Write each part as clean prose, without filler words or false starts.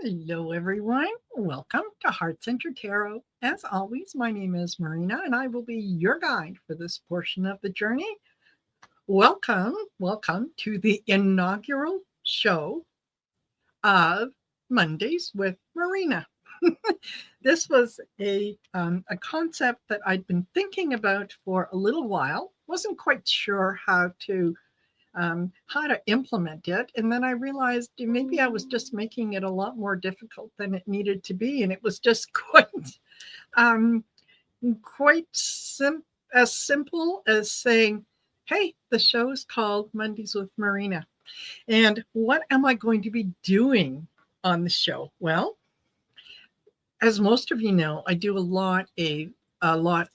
Hello, everyone. Welcome to Heart Center Tarot. As always, my name is Marina, and I will be your guide for this portion of the journey. Welcome to the inaugural show of Mondays with Marina. This was a concept that I'd been thinking about for a little while. Wasn't quite sure how to implement it. And then I realized maybe I was just making it a lot more difficult than it needed to be. And it was just um, as simple as saying, hey, the show is called Mondays with Marina. And what am I going to be doing on the show? Well, as most of you know, I do a lot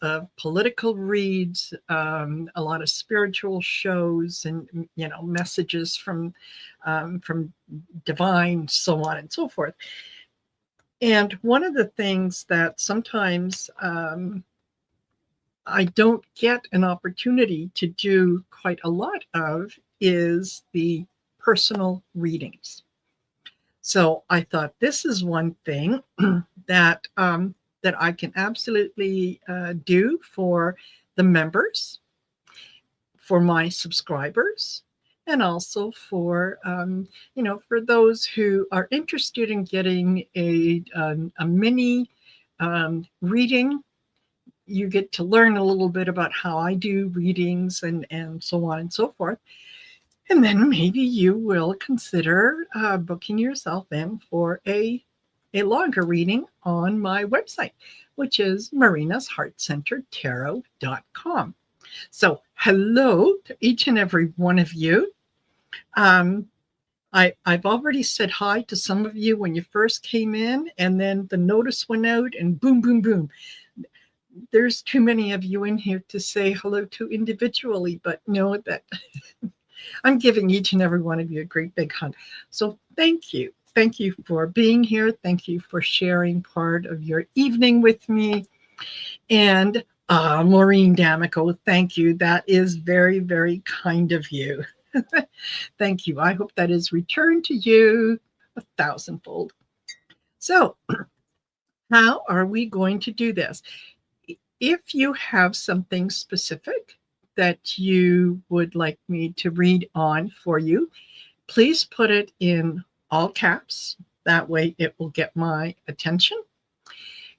of political reads, a lot of spiritual shows, and messages from divine, so on and so forth. And one of the things that sometimes I don't get an opportunity to do quite a lot of is the personal readings. So I thought this is one thing that that I can absolutely do for the members, for my subscribers, and also for those who are interested in getting a mini reading. You get to learn a little bit about how I do readings and so on and so forth. And then maybe you will consider booking yourself in for a longer reading on my website, which is marinasheartcentertarot.com. So hello to each and every one of you. I've already said hi to some of you when you first came in, and then the notice went out and boom, boom, boom. There's too many of you in here to say hello to individually, but know that I'm giving each and every one of you a great big hug. So thank you. Thank you for being here. Thank you for sharing part of your evening with me. And Maureen D'Amico, thank you. That is very, very kind of you. Thank you. I hope that is returned to you a thousandfold. So, how are we going to do this? If you have something specific that you would like me to read on for you, please put it in all caps. That way it will get my attention.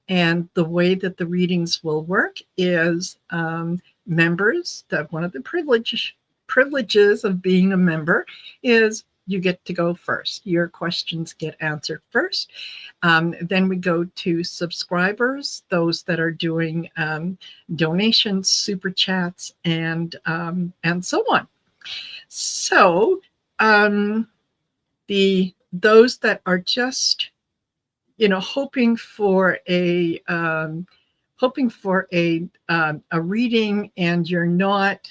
And the way that the readings will work is members, that one of the privileges of being a member is you get to go first. Your questions get answered first. Then we go to subscribers, those that are doing donations, super chats, and so on. So those that are just hoping for a reading, and you're not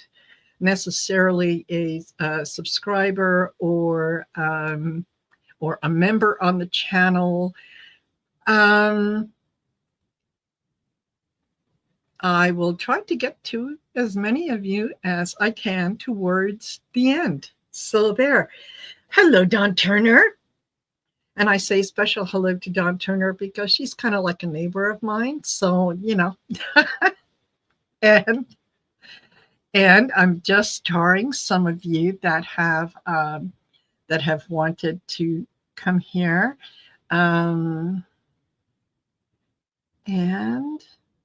necessarily a subscriber or a member on the channel, I will try to get to as many of you as I can towards the end. So there. Hello, Dawn Turner. And I say special hello to Dawn Turner because she's kind of like a neighbor of mine. So, and I'm just starring some of you that have wanted to come here. And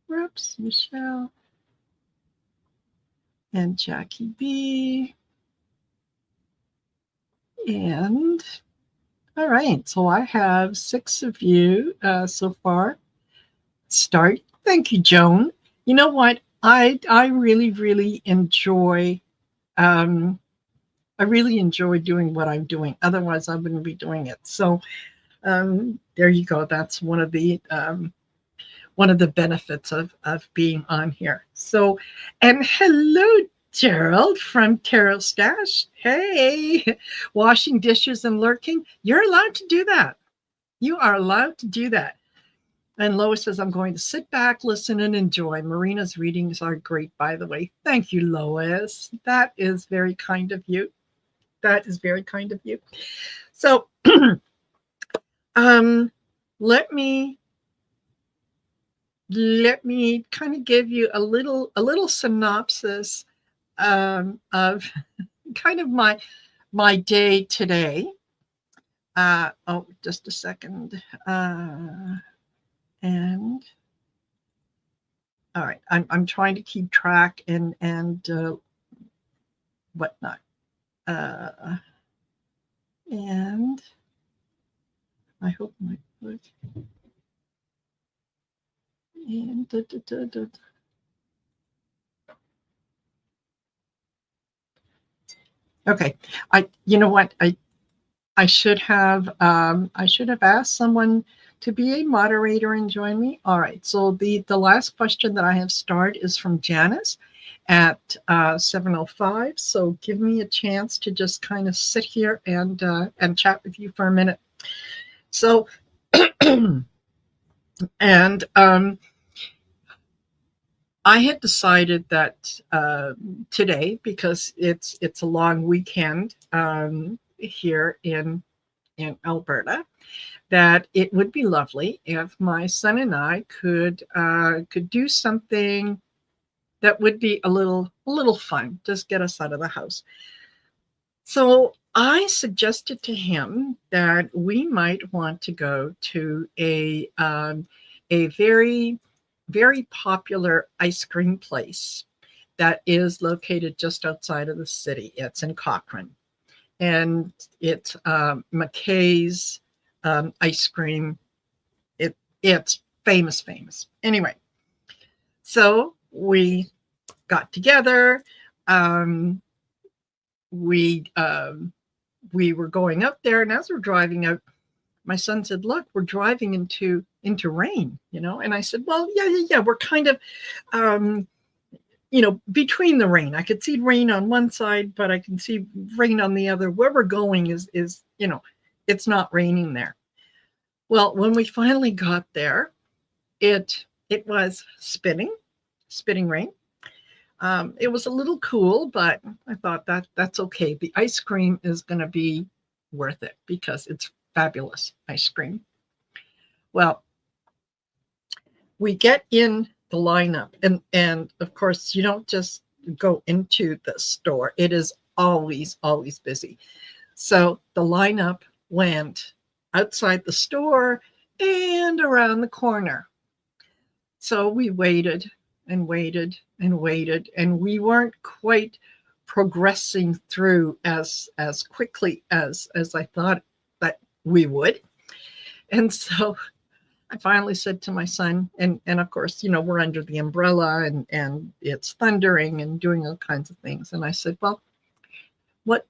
whoops, Michelle and Jackie B. And all right, so I have 6 of you so far. Start. Thank you, Joan. You know what? I really, really enjoy doing what I'm doing. Otherwise, I wouldn't be doing it. So there you go. That's one of the benefits of being on here. So, and hello, Gerald from Tarot Stash. Hey, washing dishes and lurking. You're allowed to do that. You are allowed to do that. And Lois says, I'm going to sit back, listen, and enjoy. Marina's readings are great, by the way. Thank you, Lois. That is very kind of you. That is very kind of you. So let me kind of give you a little synopsis of kind of my day today. Oh, just a second. And all right, I'm trying to keep track and whatnot. And I hope my and okay. You know what, I should have asked someone to be a moderator and join me. All right. So the last question that I have starred is from Janice at 7:05. So give me a chance to just kind of sit here and chat with you for a minute. So and I had decided that today, because it's a long weekend here in Alberta, that it would be lovely if my son and I could do something that would be a little fun, just get us out of the house. So I suggested to him that we might want to go to a very very popular ice cream place that is located just outside of the city. It's in Cochrane, and it's McKay's ice cream. It's famous, famous. Anyway, so we got together. Um, we we were going up there, and as we're driving out, my son said, "Look, we're driving into rain," And I said, "Well, yeah. We're kind of, um, between the rain. I could see rain on one side, but I can see rain on the other. Where we're going is it's not raining there." Well, when we finally got there, it was spitting rain. It was a little cool, but I thought that's okay. The ice cream is going to be worth it because it's fabulous ice cream. Well, we get in the lineup, and of course, you don't just go into the store. It is always busy. So the lineup went outside the store and around the corner. So we waited and waited and waited, and we weren't quite progressing through as quickly as I thought that we would. And so I finally said to my son, and of course, we're under the umbrella, and it's thundering and doing all kinds of things. And I said, "Well, what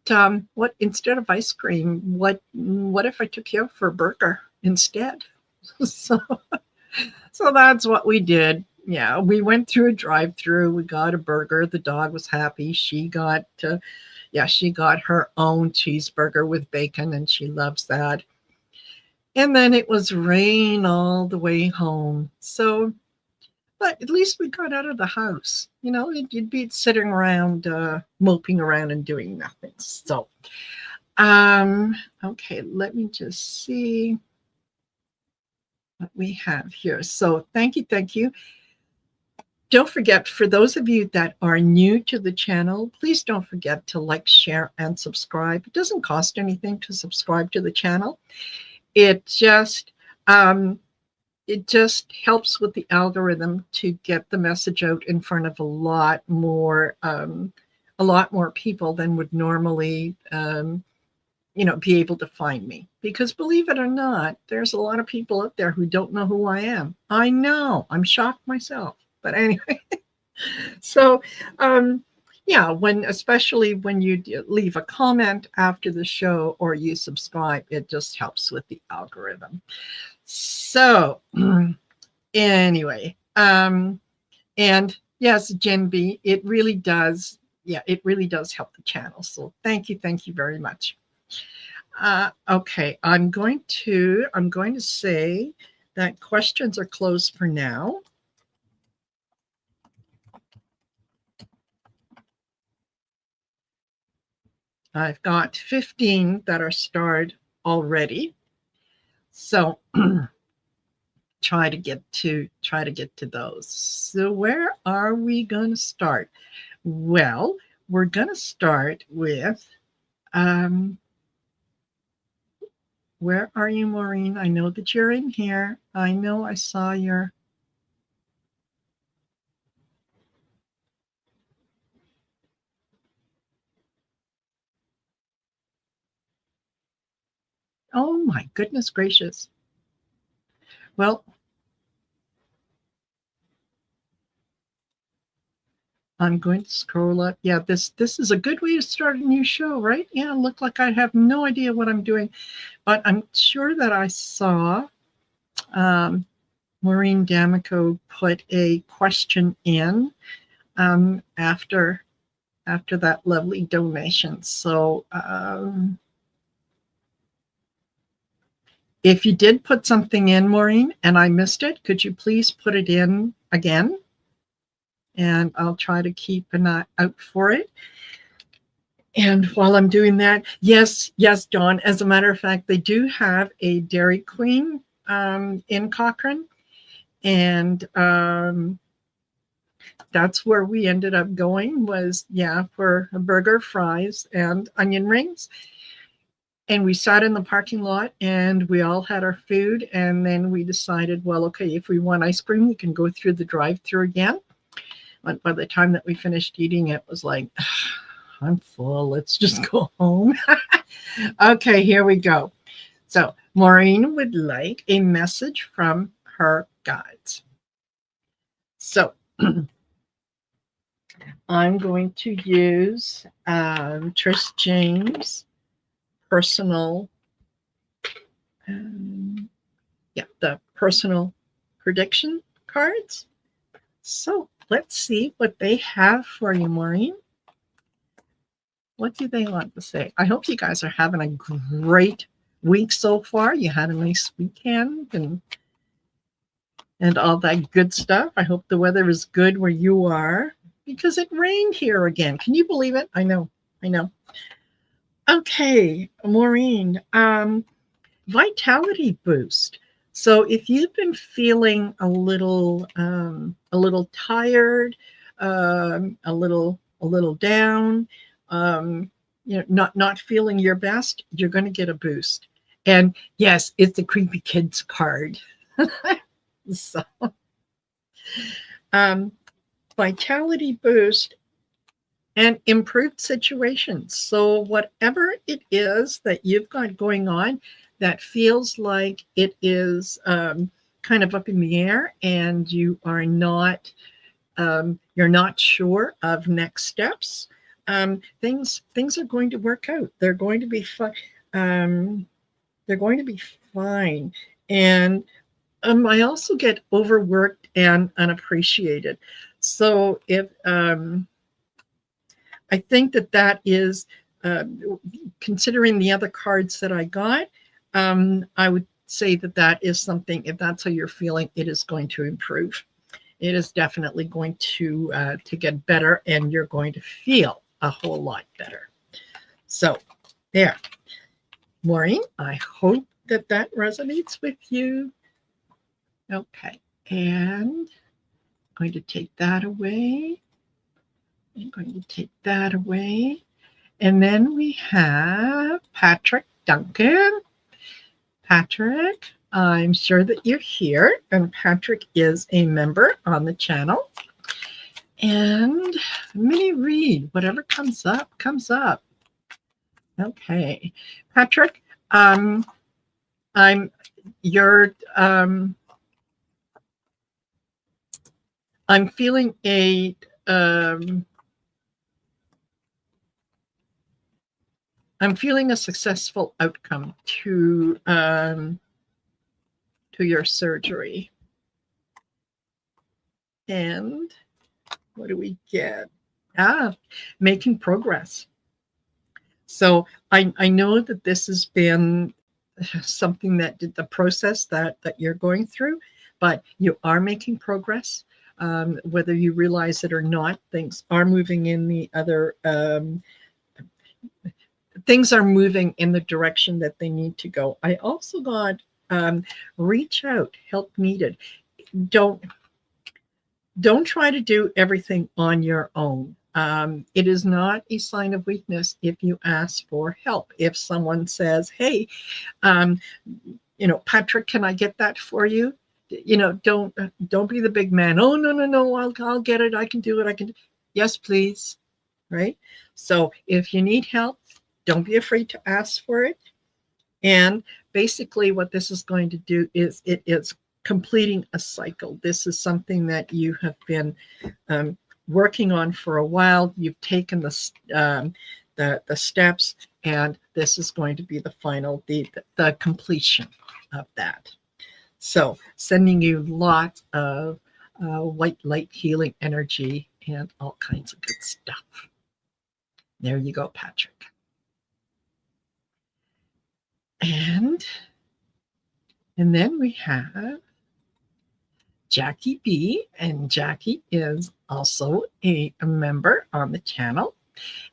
instead of ice cream, what if I took you out for a burger instead?" So so that's what we did. Yeah, we went through a drive-through. We got a burger. The dog was happy. She got her own cheeseburger with bacon, and she loves that. And then it was rain all the way home. So, but at least we got out of the house. You'd be sitting around, moping around and doing nothing. So, okay, let me just see what we have here. So, thank you. Don't forget, for those of you that are new to the channel, please don't forget to like, share, and subscribe. It doesn't cost anything to subscribe to the channel. It just helps with the algorithm to get the message out in front of a lot more people than would normally be able to find me. Because believe it or not, there's a lot of people out there who don't know who I am. I know, I'm shocked myself. But anyway, so yeah, especially when you leave a comment after the show or you subscribe, it just helps with the algorithm. So anyway, and yes, Jen B, it really does. Yeah, it really does help the channel. So thank you very much. Okay, I'm going to say that questions are closed for now. I've got 15 that are starred already. So try to get to those. So where are we going to start? Well, we're going to start with where are you, Maureen? I know that you're in here. I know I saw your. Oh my goodness gracious. Well, I'm going to scroll up. Yeah, this is a good way to start a new show, right? Yeah, look like I have no idea what I'm doing, but I'm sure that I saw Maureen D'Amico put a question in after that lovely donation. So if you did put something in, Maureen, and I missed it, could you please put it in again? And I'll try to keep an eye out for it. And while I'm doing that, yes, John, as a matter of fact, they do have a Dairy Queen in Cochrane. And that's where we ended up going was, for a burger, fries, and onion rings. And we sat in the parking lot and we all had our food. And then we decided, well, okay, if we want ice cream, we can go through the drive-through again. But by the time that we finished eating, it was like, I'm full. Let's just go home. Okay, here we go. So Maureen would like a message from her guides. So I'm going to use Trish James' personal, the personal prediction cards. So let's see what they have for you, Maureen. What do they want to say? I hope you guys are having a great week so far. You had a nice weekend and all that good stuff. I hope the weather is good where you are because it rained here again. Can you believe it? I know. Okay, Maureen, vitality boost. So if you've been feeling a little tired, a little down, not feeling your best, you're going to get a boost. And yes, it's the creepy kids card. So, vitality boost and improved situations. So whatever it is that you've got going on that feels like it is kind of up in the air and you are not you're not sure of next steps, things are going to work out. They're going to be fun. They're going to be fine. And I also get overworked and unappreciated. So if I think that is, considering the other cards that I got, I would say that is something, if that's how you're feeling, it is going to improve. It is definitely going to get better, and you're going to feel a whole lot better. So there. Maureen, I hope that resonates with you. Okay, and I'm going to take that away. I'm going to take that away. And then we have Patrick Duncan. Patrick, I'm sure that you're here, and Patrick is a member on the channel. And mini read, whatever comes up, comes up. Okay, Patrick, I'm feeling a I'm feeling a successful outcome to your surgery. And what do we get? Making progress. So I know that this has been something that the process that you're going through, but you are making progress. Whether you realize it or not, things are moving in the other things are moving in the direction that they need to go. I also got Reach out, help needed. Don't try to do everything on your own. It is not a sign of weakness if you ask for help. If someone says, "Hey, um, Patrick, can I get that for you?" Don't be the big man. Oh, no, no, no, I'll get it. I can do it. I can. Yes, please. Right. So if you need help, don't be afraid to ask for it. And basically, what this is going to do is it is completing a cycle. This is something that you have been um, working on for a while. You've taken the steps, and this is going to be the final, the completion of that. So, sending you lots of white light healing energy and all kinds of good stuff. There you go, Patrick. And then we have Jackie B, and Jackie is also a member on the channel.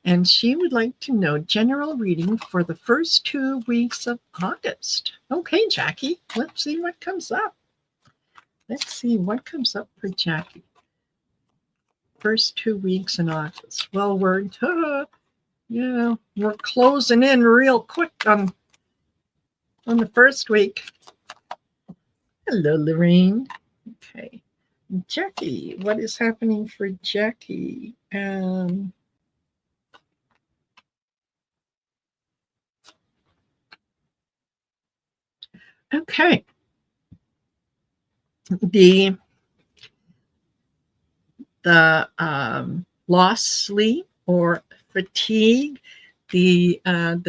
And she would like to know general reading for the first 2 weeks of August. Okay, Jackie, let's see what comes up. Let's see what comes up for Jackie. First 2 weeks in August. Well, we're closing in real quick on the first week. Hello, Lorraine. Okay. Jackie, what is happening for Jackie? Okay. The lost sleep or fatigue, the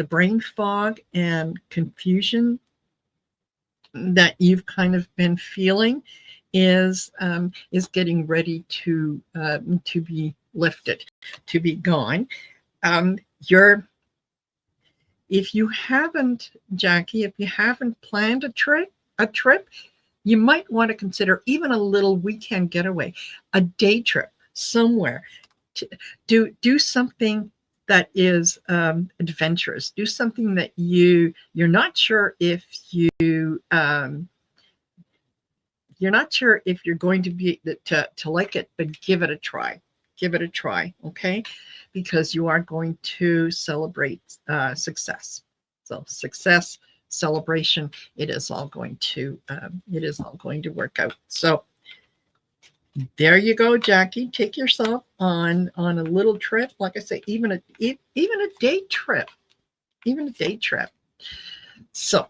brain fog and confusion that you've kind of been feeling is getting ready to be lifted, to be gone. If you haven't, Jackie, if you haven't planned a trip, you might want to consider even a little weekend getaway, a day trip somewhere. Do something that is adventurous. Do something that you're not sure if you're not sure if you're going to be to like it, but give it a try. Give it a try, okay? Because you are going to celebrate success. So success, celebration, it is all going to work out. So there you go, Jackie. Take yourself on a little trip. Like I say, even a day trip, even a day trip. So,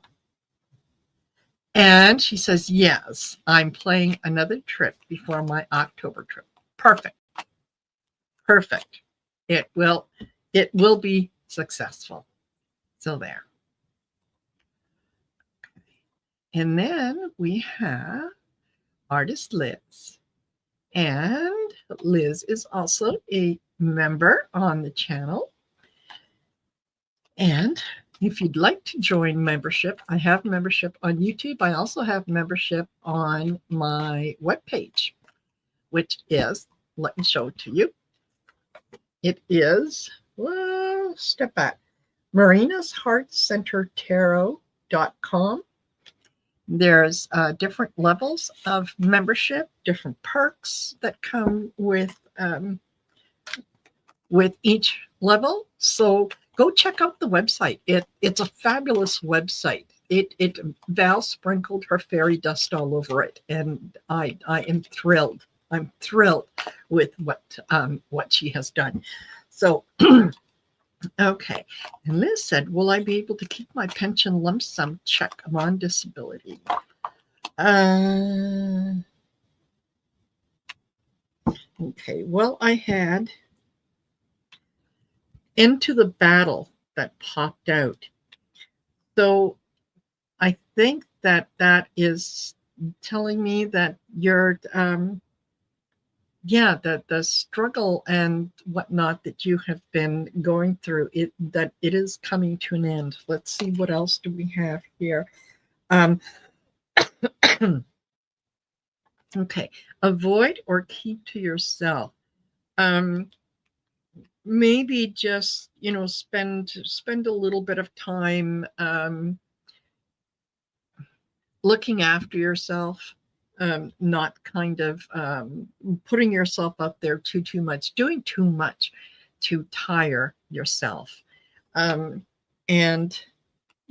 and she says, yes, I'm planning another trip before my October trip. Perfect. Perfect. It will be successful. So there. And then we have artist Liz. And Liz is also a member on the channel. And if you'd like to join membership, I have membership on YouTube. I also have membership on my webpage, which is, let me show it to you. It is, well, step back, marinasheartcentertarot.com. There's different levels of membership, different perks that come with each level. So go check out the website. It's a fabulous website. Val sprinkled her fairy dust all over it, and I am thrilled. I'm thrilled with what she has done. So okay. And Liz said, will I be able to keep my pension lump sum check? I'm on disability. Okay. Well, I had into the battle that popped out. So I think that is telling me that you're, the struggle and whatnot that you have been going through, that it is coming to an end. Let's see, what else do we have here? Okay, avoid or keep to yourself. Maybe just spend a little bit of time looking after yourself, not kind of putting yourself up there too much, doing too much to tire yourself. And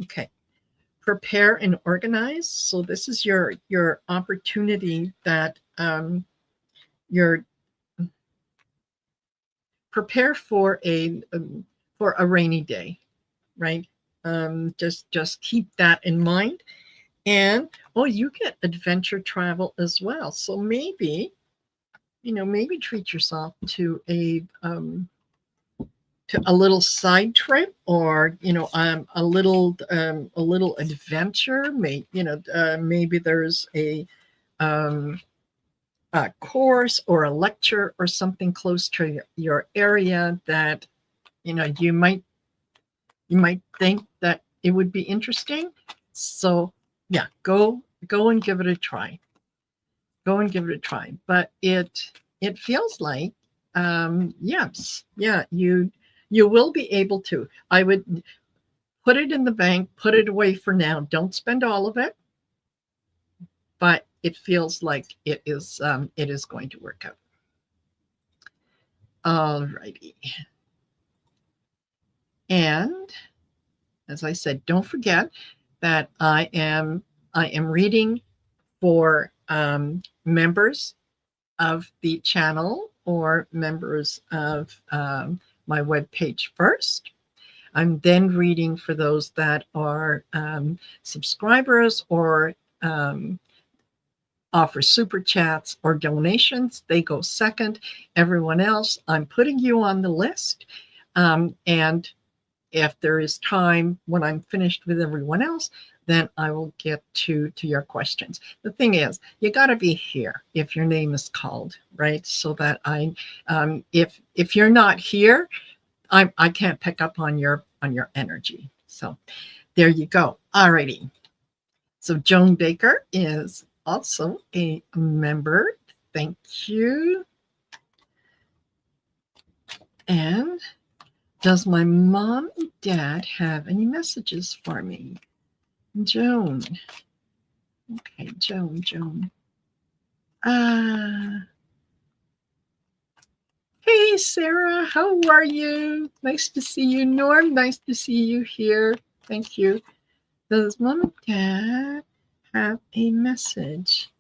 okay, prepare and organize. So this is your opportunity that you're prepare for a rainy day, right? Just keep that in mind. And oh, you get adventure travel as well. So maybe, maybe treat yourself to a little side trip, or a little adventure. Maybe there's a course or a lecture or something close to your area that you might think that it would be interesting. So yeah, go and give it a try. Go and give it a try. But it feels like yes, yeah, you will be able to. I would put it in the bank, put it away for now. Don't spend all of it, but it feels like it is going to work out. All righty. And as I said, don't forget that I am reading for members of the channel or members of my webpage first. I'm then reading for those that are subscribers or offer super chats or donations. They go second. Everyone else, I'm putting you on the list. And if there is time when I'm finished with everyone else, then I will get to your questions. The thing is, you got to be here if your name is called, right? So that if you're not here, I can't pick up on your energy. So there you go. Alrighty. So Joan Baker is also a member. Thank you. And does my mom and dad have any messages for me? Joan. Okay, Joan. Hey, Sarah, how are you? Nice to see you. Norm, nice to see you here. Thank you. Does mom and dad have a message?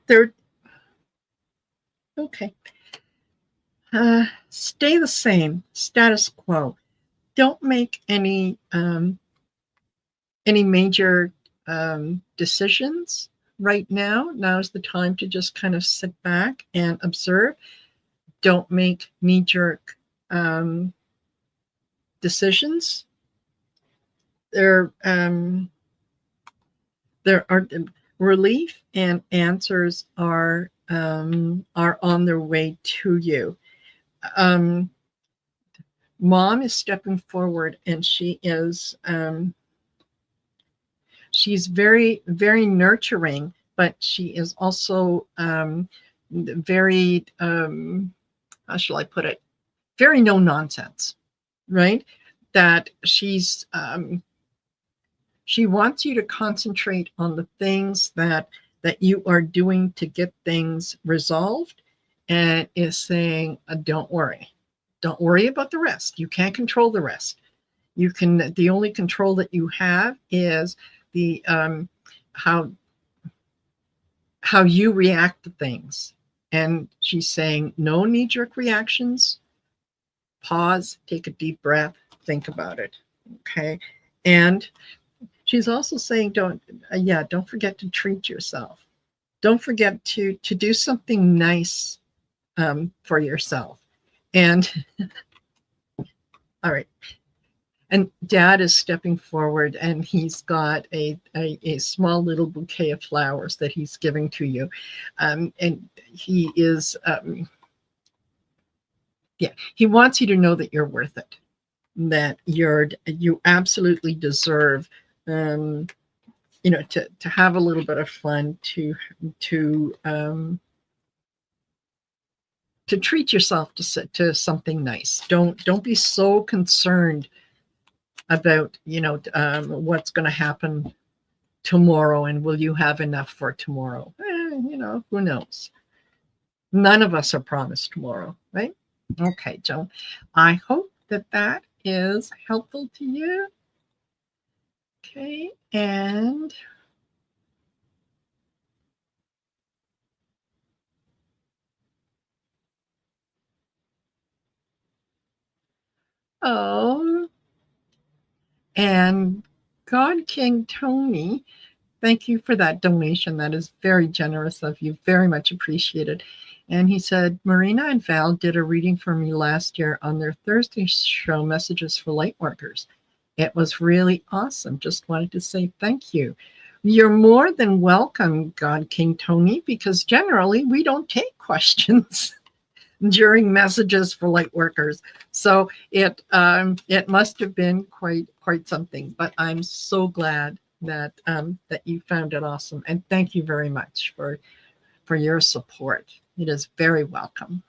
They're okay. Stay the same, status quo. Don't make any major decisions right now. Now's the time to just kind of sit back and observe. Don't make knee-jerk decisions. There are relief and answers are on their way to you. Mom is stepping forward, and she's very, very nurturing, but she is also very how shall I put it? Very no nonsense, right? That she wants you to concentrate on the things that you are doing to get things resolved, and is saying, don't worry about the rest. You can't control the rest. The only control that you have is the how you react to things. And she's saying, no knee-jerk reactions. Pause, take a deep breath, think about it. Okay. And she's also saying, don't forget to treat yourself. Don't forget to do something nice for yourself. And all right. And Dad is stepping forward, and he's got a small little bouquet of flowers that he's giving to you. And he is, he wants you to know that you're worth it, that you absolutely deserve, to have a little bit of fun, to treat yourself to something nice. Don't be so concerned about what's going to happen tomorrow and will you have enough for tomorrow. Who knows? None of us are promised tomorrow, right? Okay, Joan, I hope that is helpful to you. Okay, and and God King Tony, thank you for that donation. That is very generous of you. Very much appreciated. And he said, Marina and Val did a reading for me last year on their Thursday show, Messages for Lightworkers. It was really awesome. Just wanted to say thank you. You're more than welcome, God King Tony, because generally we don't take questions during Messages for Lightworkers. So it must have been quite something. But I'm so glad that you found it awesome, and thank you very much for your support. It is very welcome.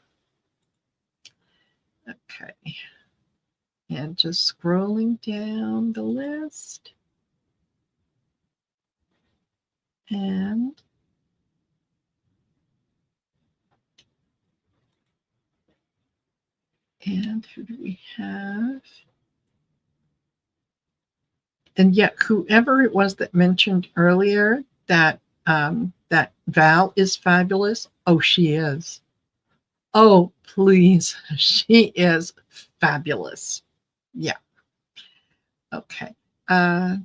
Okay, and just scrolling down the list, and who do we have? And yet, whoever it was that mentioned earlier that that Val is fabulous. Oh, she is. Oh, please, she is fabulous. Yeah. Okay. All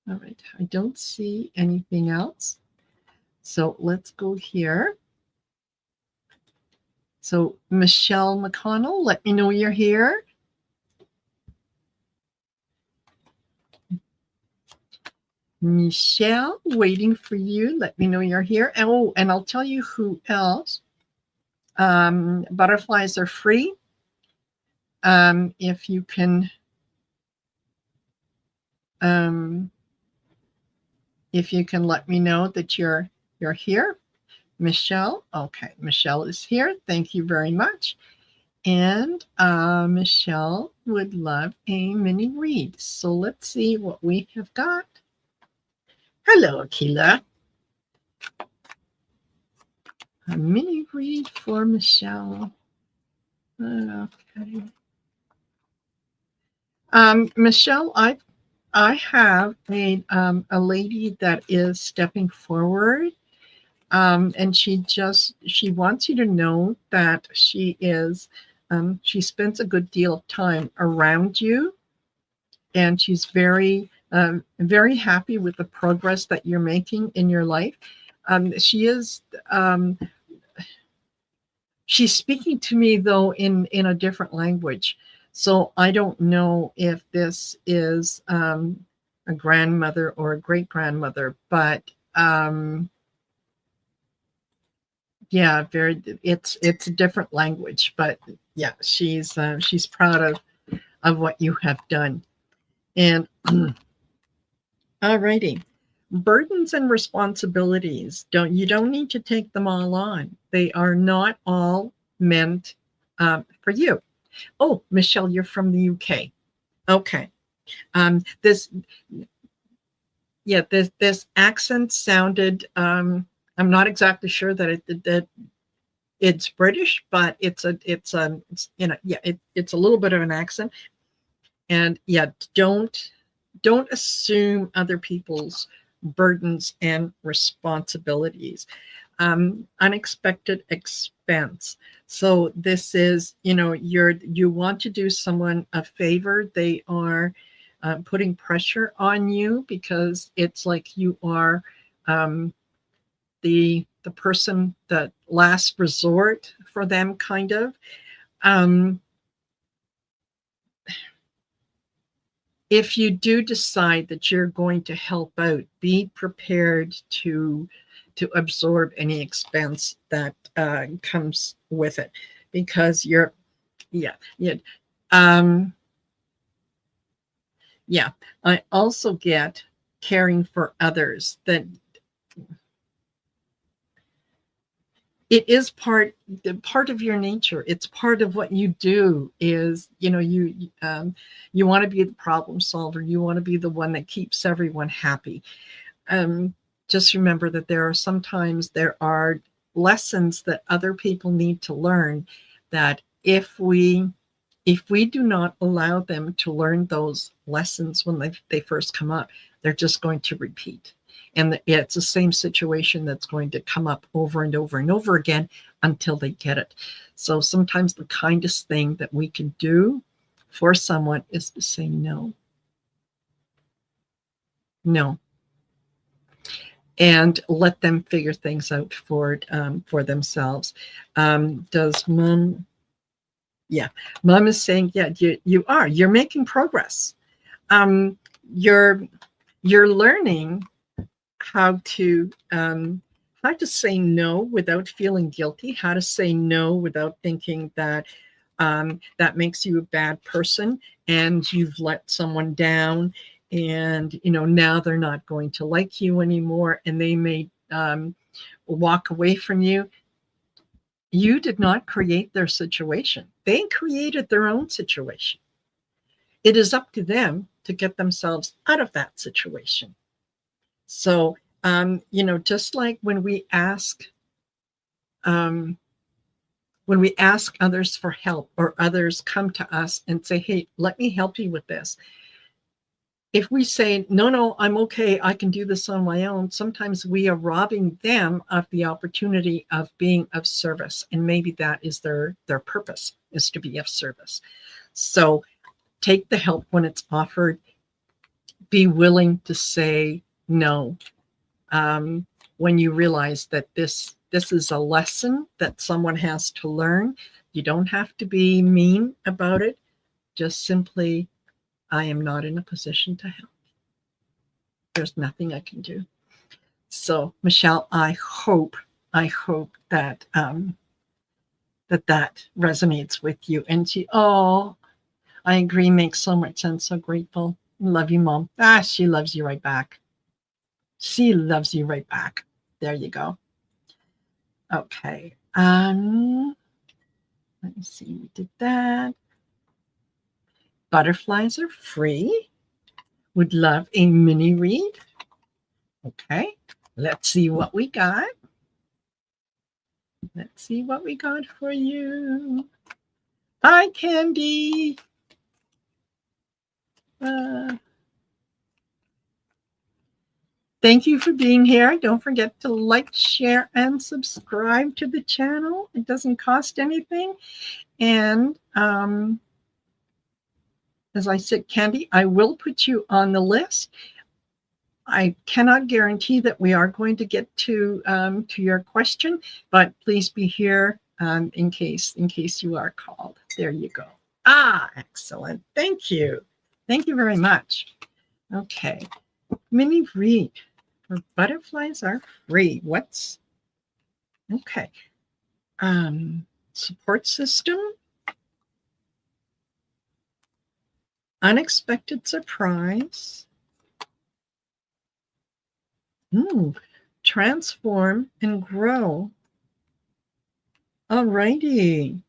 right. I don't see anything else. So let's go here. So Michelle McConnell, let me know you're here. Michelle, waiting for you. Let me know you're here. And I'll tell you who else. Butterflies are free. If you can, let me know that you're here. Michelle, okay, Michelle is here. Thank you very much. And Michelle would love a mini read. So let's see what we have got. Hello, Akila. A mini read for Michelle. Okay. Michelle, I have a lady that is stepping forward, and she wants you to know that she spends a good deal of time around you, and she's very very happy with the progress that you're making in your life. She's speaking to me though in a different language. So I don't know if this is a grandmother or a great grandmother, but yeah, it's a different language, but yeah, she's proud of what you have done. And all righty. Burdens and responsibilities, you don't need to take them all on. They are not all meant for you. Oh, Michelle, you're from the UK. Okay. This accent sounded. I'm not exactly sure that it's British, but it's a little bit of an accent. And yeah, don't assume other people's burdens and responsibilities. Unexpected expense. So this is, you want to do someone a favor. They are putting pressure on you because it's like you are the person, the last resort for them, kind of. If you do decide that you're going to help out, be prepared to absorb any expense that comes with it, because I also get caring for others, that it is part of your nature. It's part of what you do. Is you want to be the problem solver. You want to be the one that keeps everyone happy. Um, just remember that there are lessons that other people need to learn, that if we do not allow them to learn those lessons when they first come up, they're just going to repeat. And it's the same situation that's going to come up over and over and over again until they get it. So sometimes the kindest thing that we can do for someone is to say no. No. And let them figure things out for themselves. Does Mom? Yeah, Mom is saying, yeah, you're making progress. You're learning how to say no without feeling guilty, how to say no without thinking that that makes you a bad person and you've let someone down, and now they're not going to like you anymore, and they may walk away from you. You did not create their situation. They created their own situation. It is up to them to get themselves out of that situation. So, just like when we ask others for help, or others come to us and say, hey, let me help you with this. If we say, no, I'm okay, I can do this on my own, sometimes we are robbing them of the opportunity of being of service. And maybe that is their purpose, is to be of service. So take the help when it's offered. Be willing to say no. When you realize that this is a lesson that someone has to learn, you don't have to be mean about it. Just simply, I am not in a position to help. There's nothing I can do. So, Michelle, I hope that that resonates with you. And I agree, makes so much sense. So grateful. Love you, Mom. She loves you right back. She loves you right back. There you go. Okay. Let me see. We did that. Butterflies are free. Would love a mini read. Okay. Let's see what we got. Let's see what we got for you. Hi, Candi. Thank you for being here. Don't forget to like, share, and subscribe to the channel. It doesn't cost anything. And as I said, Candi, I will put you on the list. I cannot guarantee that we are going to get to your question, but please be here in case you are called. There you go. Excellent. Thank you. Thank you very much. Okay. Mini read for butterflies are free. Okay. Support system. Unexpected surprise. Transform and grow. All righty.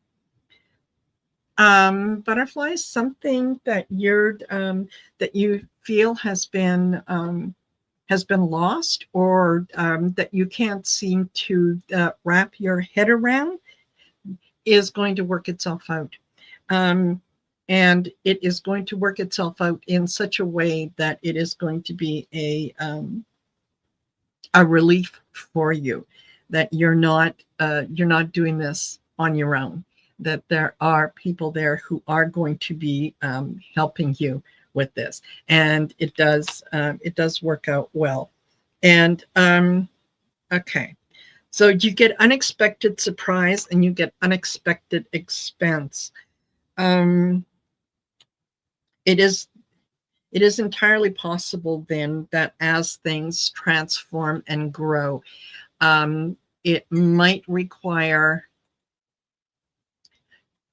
Butterflies, something that that you feel has been lost, or that you can't seem to wrap your head around, is going to work itself out. And it is going to work itself out in such a way that it is going to be a relief for you, that you're not doing this on your own, that there are people there who are going to be helping you with this, and it does work out well. And okay, so you get unexpected surprise and you get unexpected expense. It is entirely possible then that as things transform and grow, it might require,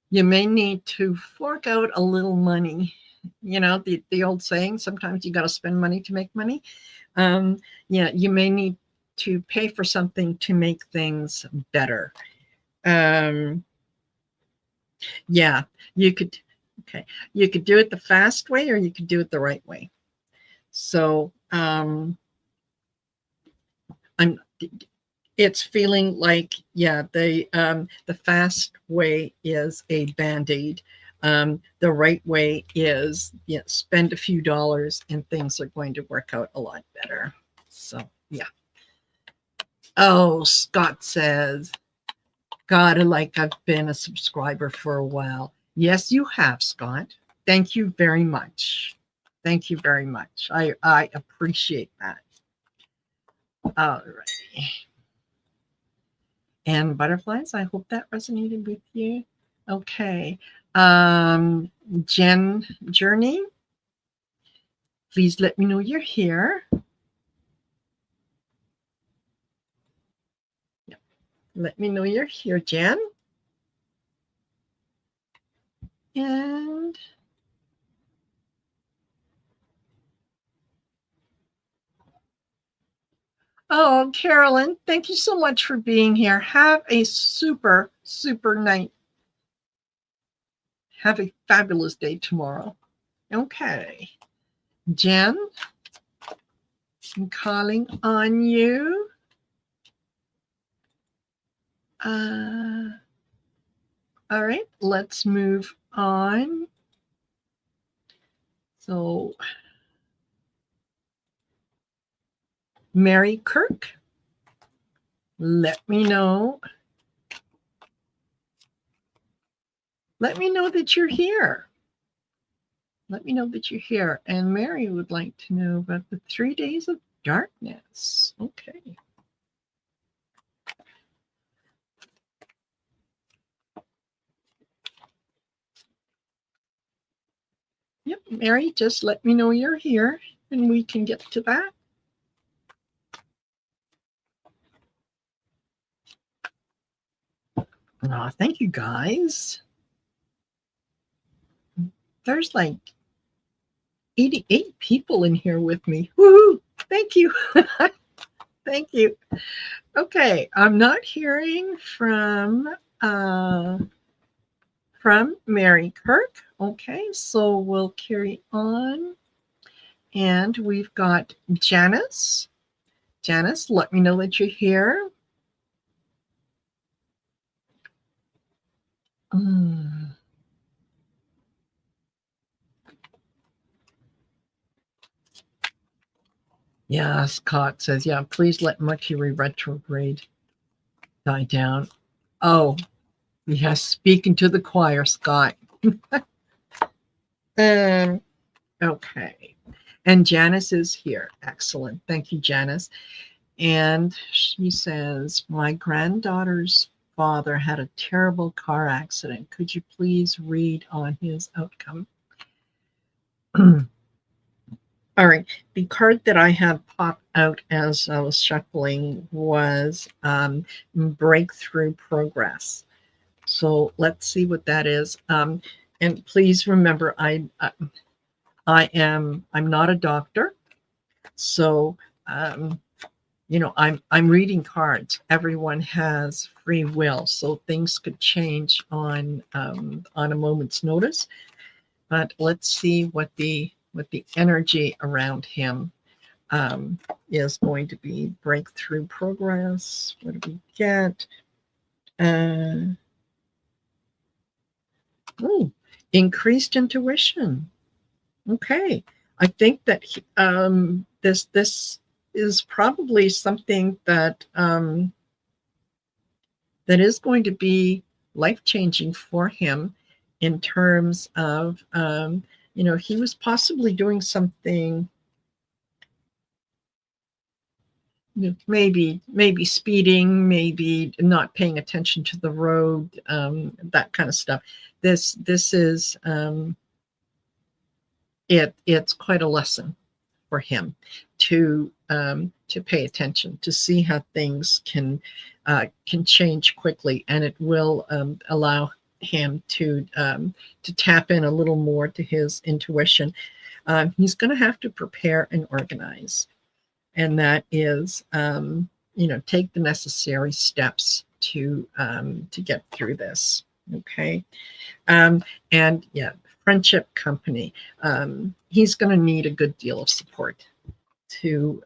you may need to fork out a little money. The old saying, sometimes you got to spend money to make money. You may need pay for something to make things better. Yeah, you could, okay, you could do it the fast way or you could do it the right way. So it's feeling like, yeah, the fast way is a band-aid. The right way is, yeah, spend a few dollars and things are going to work out a lot better. So yeah. Oh, Scott says, God, like I've been a subscriber for a while. Yes, you have, Scott. Thank you very much. Thank you very much. I appreciate that. All right. And butterflies, I hope that resonated with you. Okay. Jen Journey, please let me know you're here. Yeah. Let me know you're here, Jen. And oh, Carolyn, thank you so much for being here. Have a super, super night. Have a fabulous day tomorrow. Okay. Jen, I'm calling on you. All right, let's move on. So, Mary Kirk, let me know. Let me know that you're here. Let me know that you're here. And Mary would like to know about the 3 days of darkness. Okay. Yep, Mary, just let me know you're here and we can get to that. Oh, thank you guys. There's like 88 people in here with me. Woohoo! Thank you. Thank you. Okay, I'm not hearing from Mary Kirk. Okay, so we'll carry on. And we've got Janice. Janice, let me know that you're here. Yeah, Scott says, yeah, please let Mercury retrograde die down. Oh, yes, speaking to the choir, Scott. Okay. And Janice is here. Excellent. Thank you, Janice. And she says, my granddaughter's father had a terrible car accident. Could you please read on his outcome? All right. The card that I had pop out as I was shuffling was breakthrough progress. So let's see what that is. And please remember, I'm not a doctor, so I'm reading cards. Everyone has free will, so things could change on a moment's notice. But let's see what the energy around him is going to be. Breakthrough progress. What do we get? Increased intuition. Okay, I think that this is probably something that that is going to be life-changing for him in terms of he was possibly doing something, maybe speeding, maybe not paying attention to the road, that kind of stuff. This is it's quite a lesson for him to pay attention, to see how things can change quickly, and it will allow him to tap in a little more to his intuition. He's going to have to prepare and organize, and that is take the necessary steps to get through this. Okay. And yeah, friendship company. He's going to need a good deal of support to,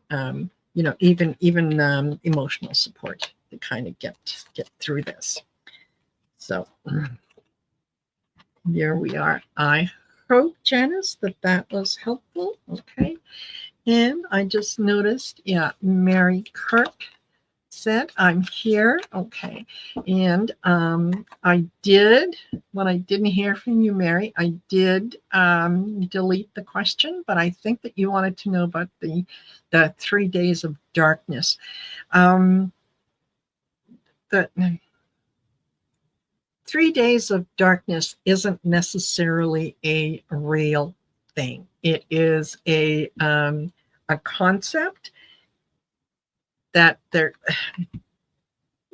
even emotional support to kind of get through this. So there we are. I hope, Janice, that was helpful. Okay. And I just noticed, yeah, Mary Kirk said, I'm here. Okay. And I did, when I didn't hear from you, Mary, I did delete the question, but I think that you wanted to know about the 3 days of darkness. The 3 days of darkness isn't necessarily a real thing. It is a concept that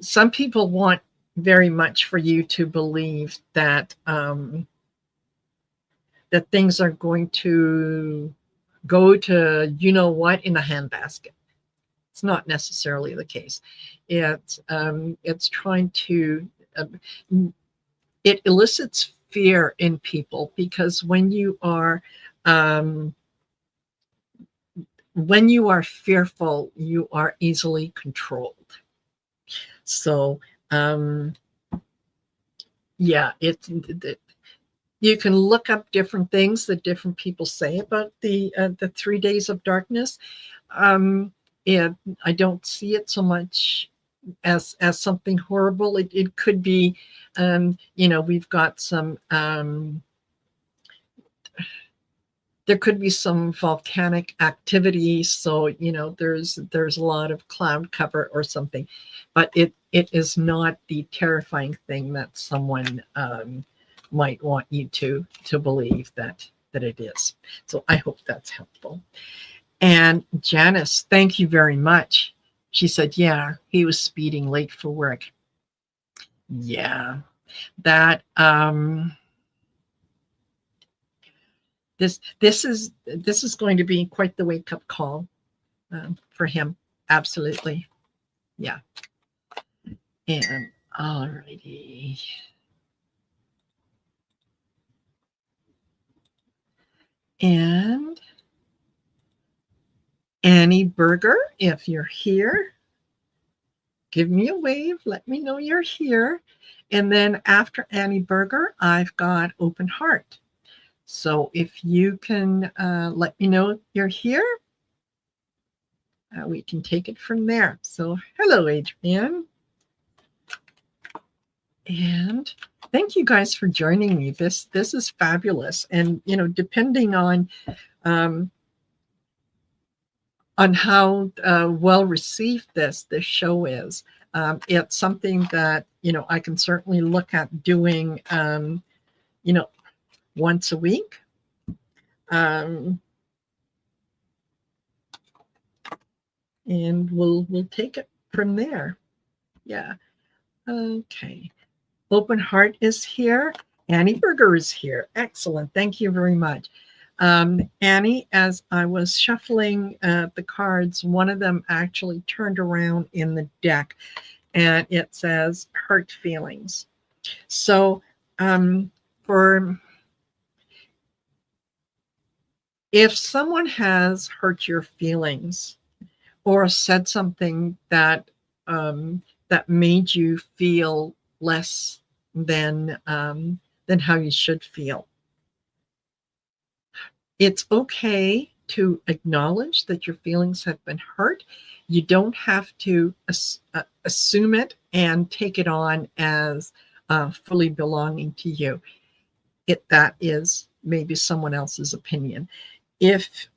some people want very much for you to believe that that things are going to go to what in a handbasket. It's not necessarily the case. It's trying to it elicits fear in people, because when you are fearful, you are easily controlled. So yeah, you can look up different things that different people say about the 3 days of darkness. And I don't see it so much as something horrible. It could be, we've got some. There could be some volcanic activity, so there's a lot of cloud cover or something, but it is not the terrifying thing that someone might want you to believe that it is. So I hope that's helpful. And Janice, thank you very much. She said, yeah, he was speeding late for work. Yeah, that this is going to be quite the wake-up call for him. Absolutely. Yeah. And all righty. And Annie Berger, if you're here, give me a wave. Let me know you're here. And then after Annie Berger, I've got Open Heart. So if you can let me know you're here, we can take it from there. So hello, Adrienne. And thank you guys for joining me. This is fabulous. And, depending on how well received this show is, it's something that, I can certainly look at doing, once a week. And we'll take it from there. Yeah. Okay. Open Heart is here. Annie Berger is here. Excellent. Thank you very much. Annie, as I was shuffling the cards, one of them actually turned around in the deck, and it says hurt feelings. So if someone has hurt your feelings or said something that made you feel less than how you should feel, it's okay to acknowledge that your feelings have been hurt. You don't have to assume it and take it on as fully belonging to you. That is maybe someone else's opinion. If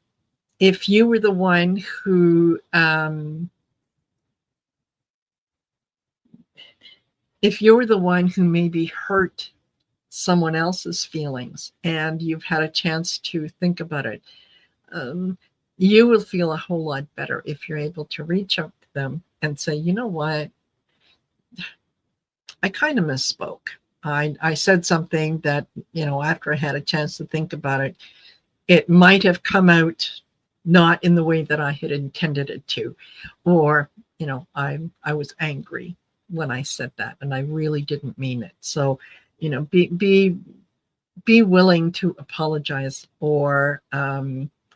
you were the one who maybe hurt someone else's feelings and you've had a chance to think about it, you will feel a whole lot better if you're able to reach out to them and say, you know what, I kind of misspoke. I said something that, after I had a chance to think about it, it might have come out not in the way that I had intended it to, or I was angry when I said that, and I really didn't mean it. So, be willing to apologize or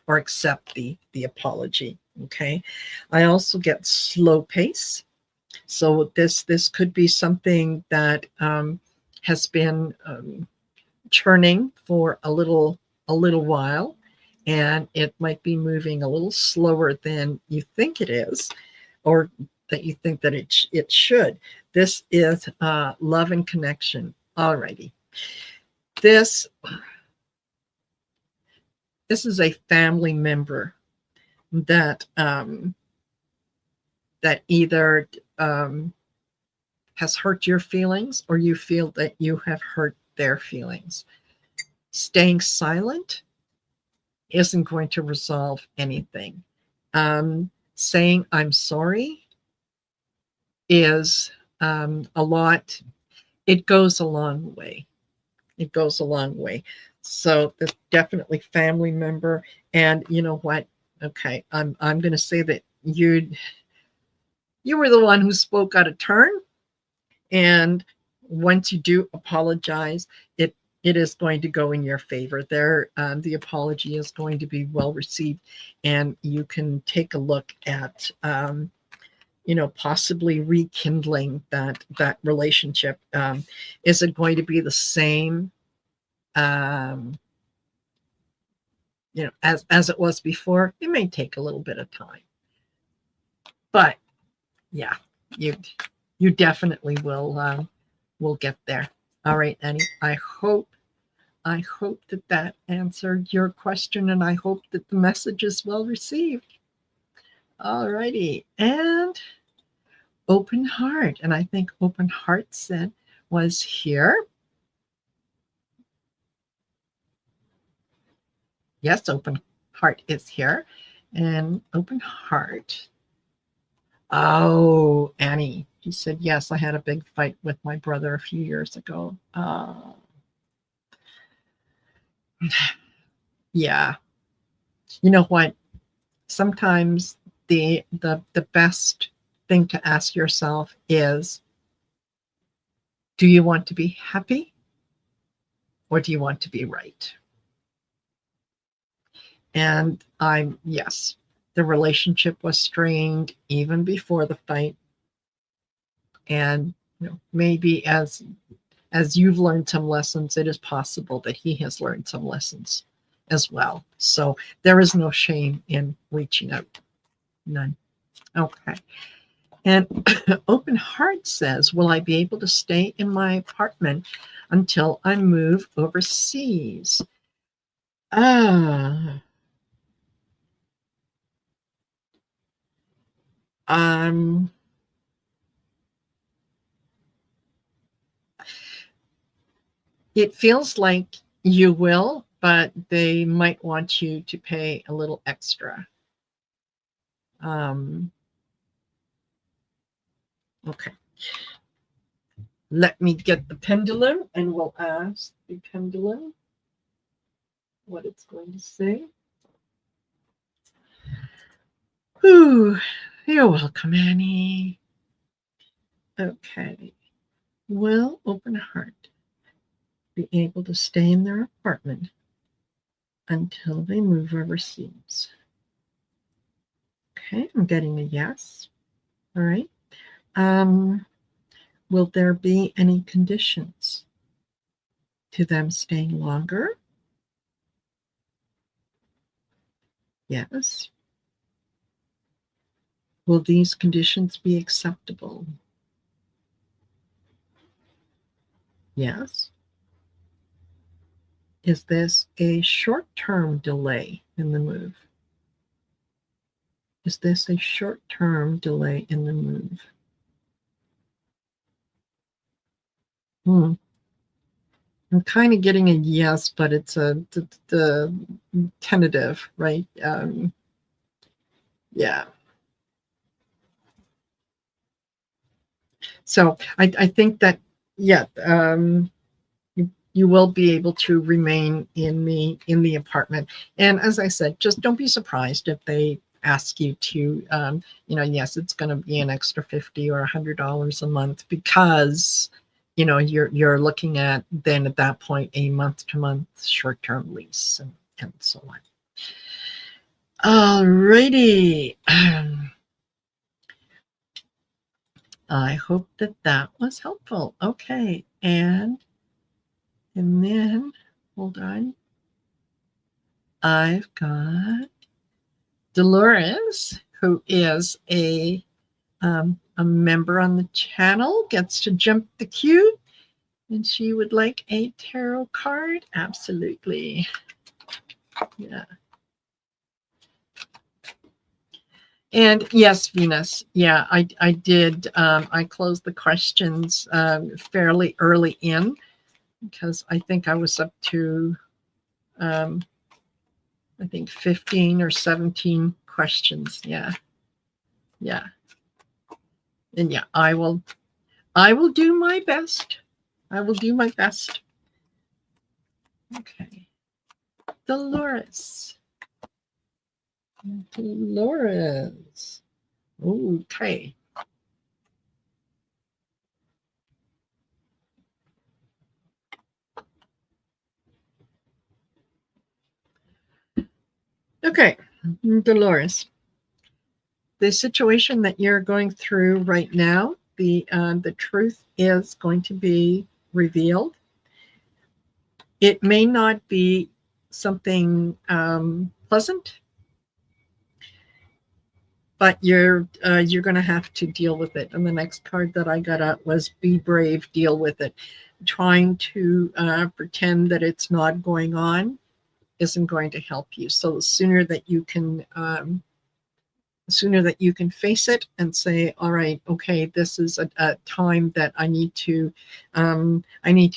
accept the apology. Okay. I also get slow pace. So this could be something that has been churning for a little while, and it might be moving a little slower than you think it is, or that you think that it should. This is love and connection. Alrighty. This is a family member that that either has hurt your feelings, or you feel that you have hurt their feelings. Staying silent isn't going to resolve anything. Saying I'm sorry is a lot. It goes a long way. It goes a long way. So it's definitely family member. And you know what? Okay, I'm going to say that you were the one who spoke out of turn. And once you do apologize, it is going to go in your favor. The apology is going to be well received, and you can take a look at possibly rekindling that relationship. Is it going to be the same as it was before? It may take a little bit of time, but yeah, you definitely will get there. All right, Annie. I hope that answered your question, and I hope that the message is well received. All righty. And open heart. And I think open heart was here. Yes, open heart is here. And open heart. Oh, Annie. She said, yes, I had a big fight with my brother a few years ago. Yeah. You know what? Sometimes the best thing to ask yourself is, do you want to be happy, or do you want to be right? And yes, the relationship was strained even before the fight. And maybe as you've learned some lessons, it is possible that he has learned some lessons as well. So there is no shame in reaching out. None. Okay. And open heart says, will I be able to stay in my apartment until I move overseas? It feels like you will, but they might want you to pay a little extra. Okay. Let me get the pendulum, and we'll ask the pendulum what it's going to say. Ooh, you're welcome, Annie. Okay. Will open heart be able to stay in their apartment until they move overseas? Okay, I'm getting a yes. All right. Will there be any conditions to them staying longer? Yes. Will these conditions be acceptable? Yes. Is this a short-term delay in the move? Is this a short-term delay in the move? I'm kind of getting a yes, but it's the tentative, right? Yeah. So I think that, yeah, you will be able to remain in the apartment. And as I said, just don't be surprised if they ask you to, yes, it's going to be an extra $50 or $100 a month because, you're looking at then at that point a month-to-month short-term lease and so on. All righty. I hope that was helpful. Okay, and then hold on. I've got Dolores, who is a member on the channel, gets to jump the queue, and she would like a tarot card. Absolutely. Yeah. And yes, Venus. Yeah, I did. I closed the questions fairly early in because I think I was up to, I think 15 or 17 questions. Yeah. Yeah. And yeah, I will do my best. I will do my best. Okay. Dolores. Okay. Okay, Dolores. The situation that you're going through right now, the truth is going to be revealed. It may not be something pleasant, but you're going to have to deal with it. And the next card that I got out was be brave, deal with it. Trying to pretend that it's not going on isn't going to help you. So the sooner that you can face it and say, all right, okay, this is a time that I need to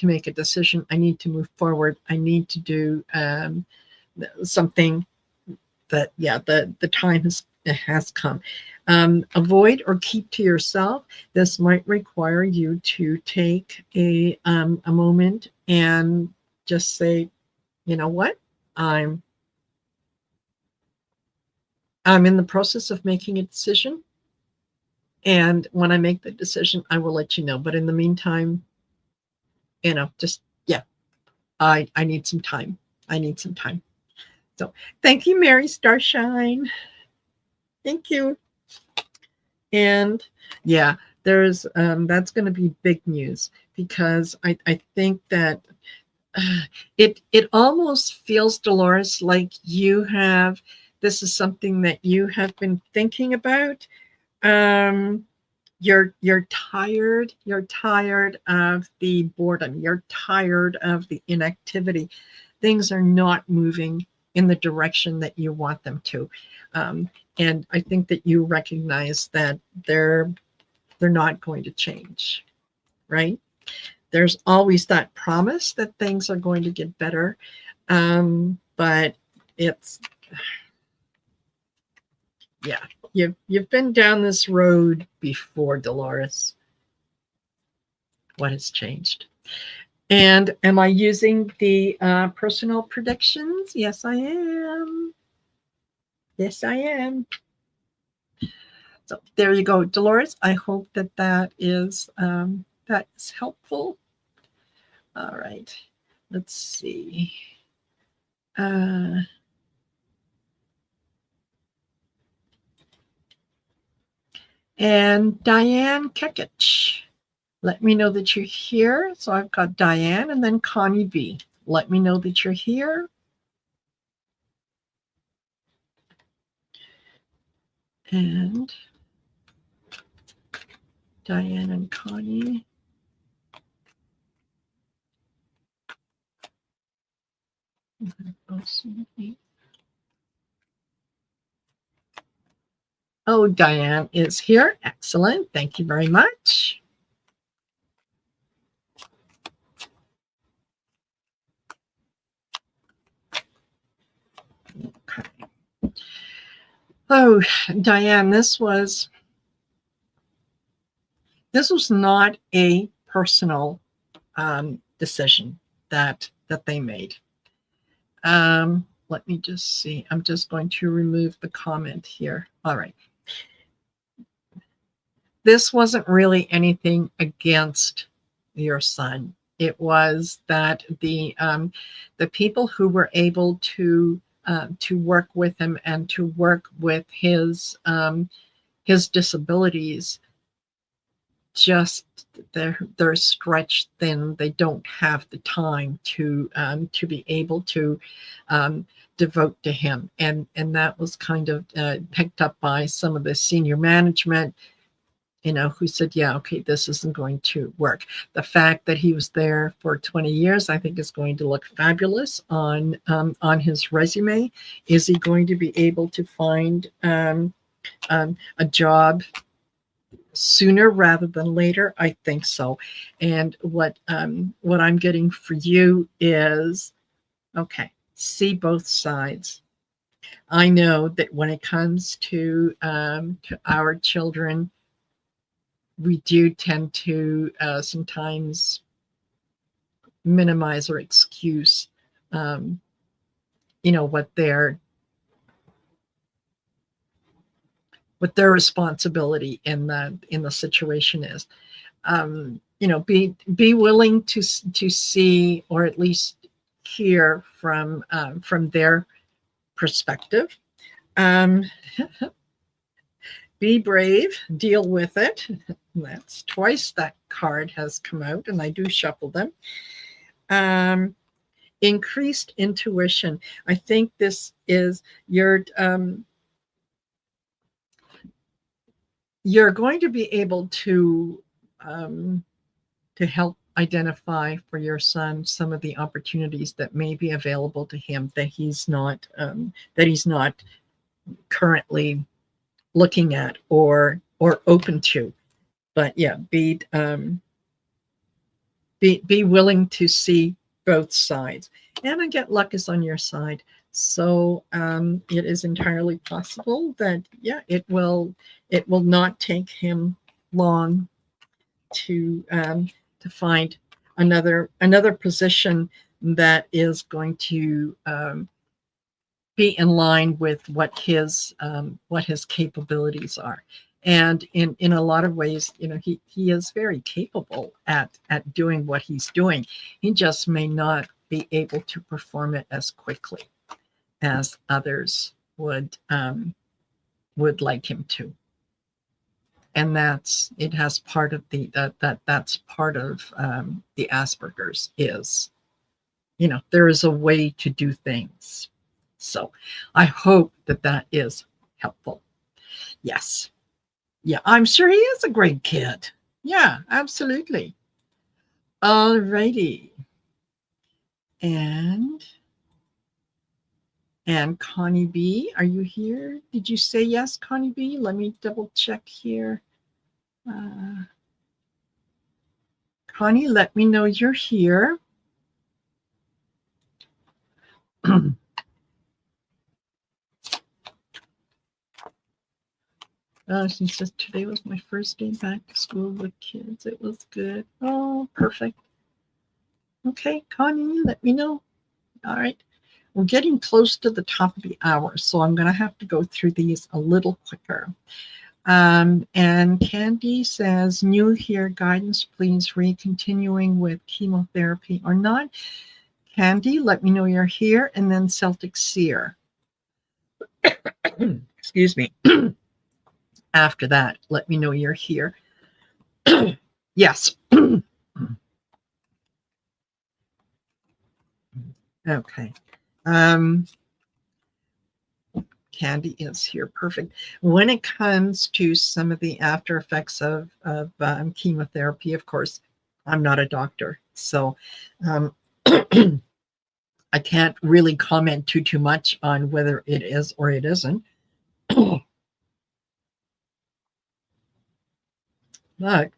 make a decision. I need to move forward. I need to do something that, the time has come. Avoid or keep to yourself. This might require you to take a moment and just say, you know what? I'm in the process of making a decision. And when I make the decision, I will let you know. But in the meantime, just, I need some time. I need some time. So thank you, Mary Starshine. Thank you. And yeah, there's that's going to be big news because I think that it almost feels, Dolores, like this is something that you have been thinking about. You're tired of the boredom. You're tired of the inactivity. Things are not moving in the direction that you want them to. And I think that you recognize that they're not going to change, right? There's always that promise that things are going to get better. But it's, you've been down this road before, Dolores. What has changed? And am I using the personal predictions? Yes, I am. Yes, I am. So there you go, Dolores. I hope that is helpful. All right. Let's see. And Diane Kekich. Let me know that you're here. So I've got Diane and then Connie B. Let me know that you're here. And Diane and Connie. Oh, Diane is here. Excellent. Thank you very much. Okay. Oh, Diane, this was not a personal decision that they made. Let let me just see. I'm just going to remove the comment here. All right. This wasn't really anything against your son. It was that the people who were able to work with him and to work with his disabilities, just they're stretched thin. They don't have the time to be able to devote to him, and that was kind of picked up by some of the senior management, who said, yeah, okay, this isn't going to work. The fact that he was there for 20 years, I think, is going to look fabulous on his resume. Is he going to be able to find a job sooner rather than later? I think so. And what I'm getting for you is, okay, see both sides. I know that when it comes to our children, we do tend to sometimes minimize or excuse, what their responsibility in the situation is. Be willing to see, or at least hear from their perspective. Be brave, deal with it. That's twice that card has come out, and I do shuffle them. Increased intuition. I think this is you're going to be able to help identify for your son some of the opportunities that may be available to him that he's not currently looking at or open to. But yeah, be willing to see both sides. And I get luck is on your side. So it is entirely possible that, yeah, it will not take him long to find another position that is going to be in line with what his capabilities are. And in a lot of ways, he is very capable at doing what he's doing. He just may not be able to perform it as quickly as others would like him to. And that's part of the Asperger's is, there is a way to do things. So I hope that is helpful. Yes. Yeah, I'm sure he is a great kid. Yeah, absolutely. All righty. And Connie B, are you here? Did you say yes, Connie B? Let me double check here. Connie, let me know you're here. She says, today was my first day back to school with kids. It was good. Oh, perfect. Okay, Connie, let me know. All right. We're getting close to the top of the hour, so I'm going to have to go through these a little quicker. And Candi says, new here, guidance, please, continuing with chemotherapy or not. Candi, let me know you're here. And then Celtic Seir. Excuse me. After that, let me know you're here. Yes. Okay. Candi is here. Perfect. When it comes to some of the after effects of chemotherapy, of course, I'm not a doctor, so I can't really comment too much on whether it is or it isn't. But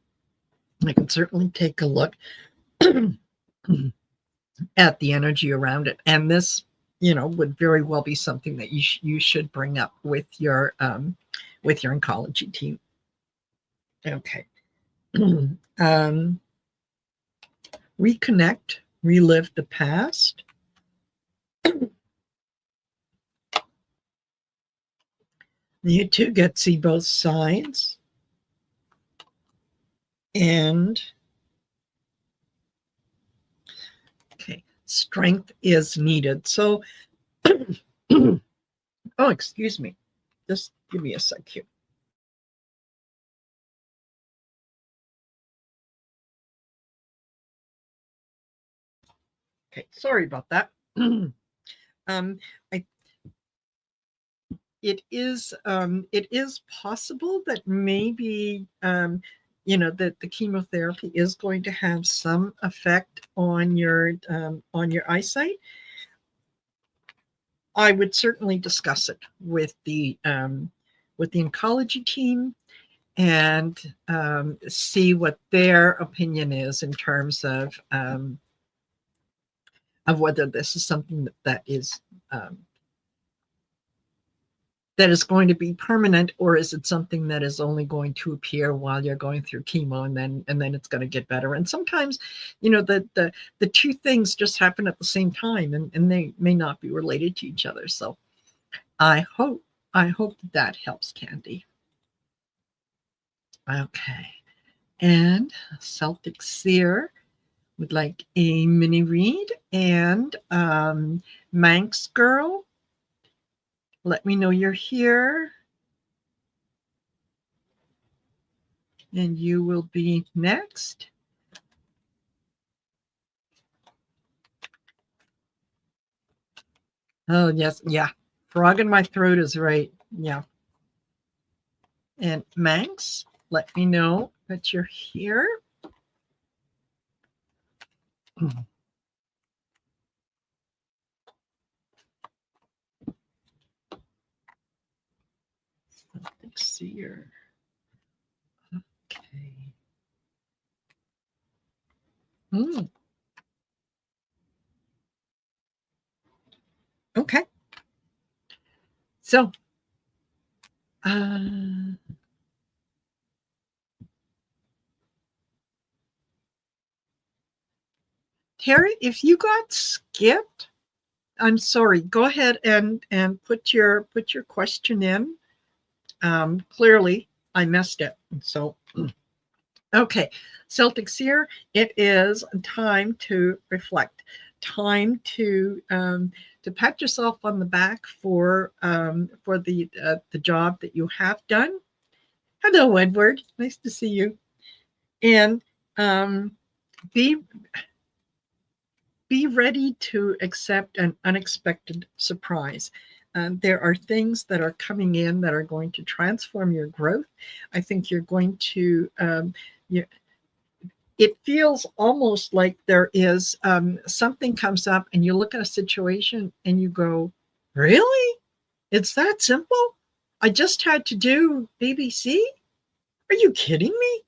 I can certainly take a look at the energy around it, and this, would very well be something that you should bring up with your oncology team. Okay. Reconnect, relive the past. You two get to see both sides. And okay, strength is needed. So, oh, excuse me. Just give me a sec here. Okay, sorry about that. I it is possible that maybe that the chemotherapy is going to have some effect on your eyesight. I would certainly discuss it with the oncology team and see what their opinion is in terms of whether this is something um, that is going to be permanent, or is it something that is only going to appear while you're going through chemo, and then it's going to get better. And sometimes the two things just happen at the same time, and they may not be related to each other. So I hope that helps, Candi. Okay. And Celtic Seir would like a mini read, and Manx Girl, let me know you're here. And you will be next. Oh, yes. Yeah. Frog in my throat is right. Yeah. And Manx, let me know that you're here. Let's see here. Okay. Okay. So, Terry, if you got skipped, I'm sorry. Go ahead and put your question in. Clearly, I missed it. So, okay, Celtic Seer, it is time to reflect, time to pat yourself on the back for the job that you have done. Hello, Edward. Nice to see you. And um, be be ready to accept an unexpected surprise. There are things that are coming in that are going to transform your growth. I think you're going to, it feels almost like there is something comes up and you look at a situation and you go, really? It's that simple? I just had to do BBC? Are you kidding me?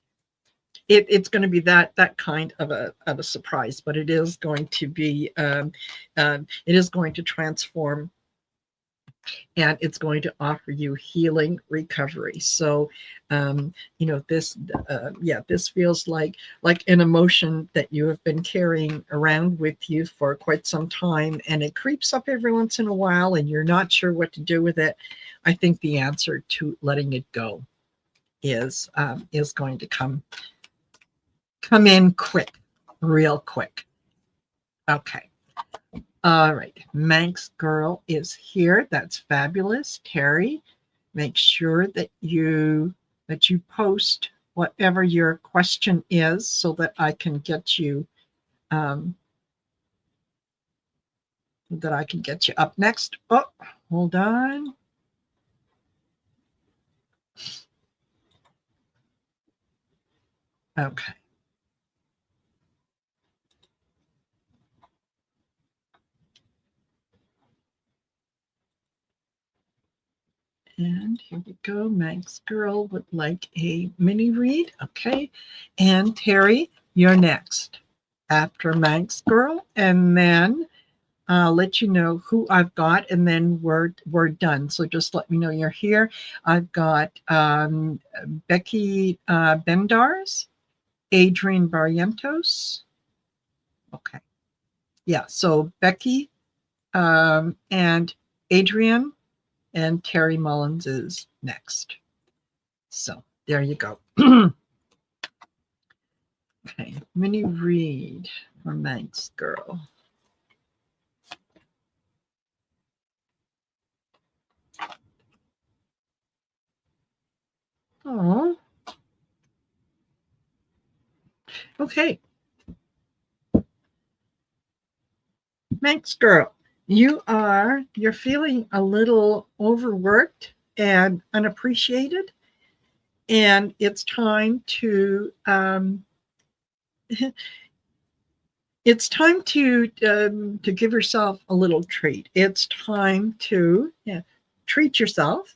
It's going to be that kind of a surprise, but it is going to be it is going to transform, and it's going to offer you healing recovery. So this this feels like an emotion that you have been carrying around with you for quite some time, and it creeps up every once in a while and you're not sure what to do with it. I think the answer to letting it go is going to come in quick, real quick. Okay. All right. Manx Girl is here. That's fabulous. Terry, make sure that you post whatever your question is so that I can get you up next. Oh, hold on. Okay. And here we go. Manx Girl would like a mini read. Okay. And Terry, you're next after Manx Girl. And then I'll let you know who I've got, and then we're done. So just let me know you're here. I've got Becky Bendars, Adrian Barrientos. Okay. Yeah. So Becky and Adrian and Terry Mullins is next. So there you go. Okay, mini read for Manx Girl. Oh, okay. Manx Girl, you're feeling a little overworked and unappreciated, and it's time to it's time to give yourself a little treat. It's time to treat yourself,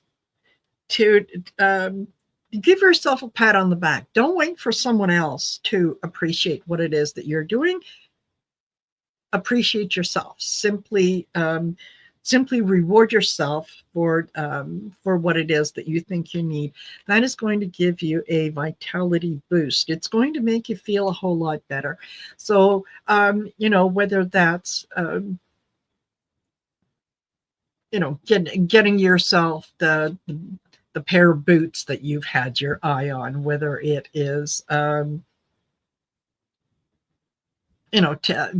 to give yourself a pat on the back. Don't wait for someone else to appreciate what it is that you're doing. Appreciate yourself. Simply reward yourself for what it is that you think you need. That is going to give you a vitality boost. It's going to make you feel a whole lot better. So whether that's getting yourself the pair of boots that you've had your eye on, whether it is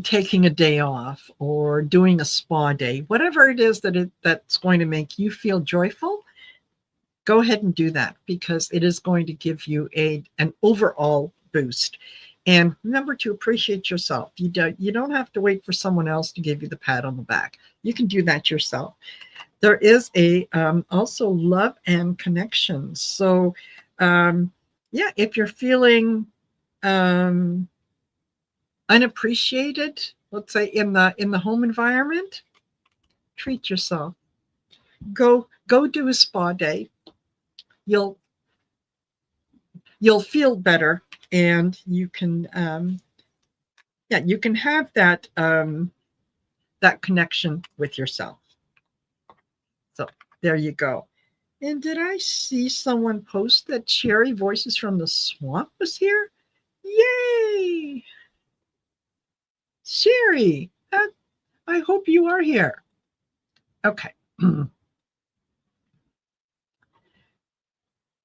taking a day off or doing a spa day, whatever it is that's going to make you feel joyful, go ahead and do that, because it is going to give you an overall boost. And remember to appreciate yourself. You don't have to wait for someone else to give you the pat on the back. You can do that yourself. There is also love and connection. So if you're feeling unappreciated, let's say in the home environment, treat yourself. Go do a spa day. You'll feel better, and you can have that that connection with yourself. So there you go. And did I see someone post that Cherry Voices from the Swamp was here? Yay! Sherry, I hope you are here. Okay.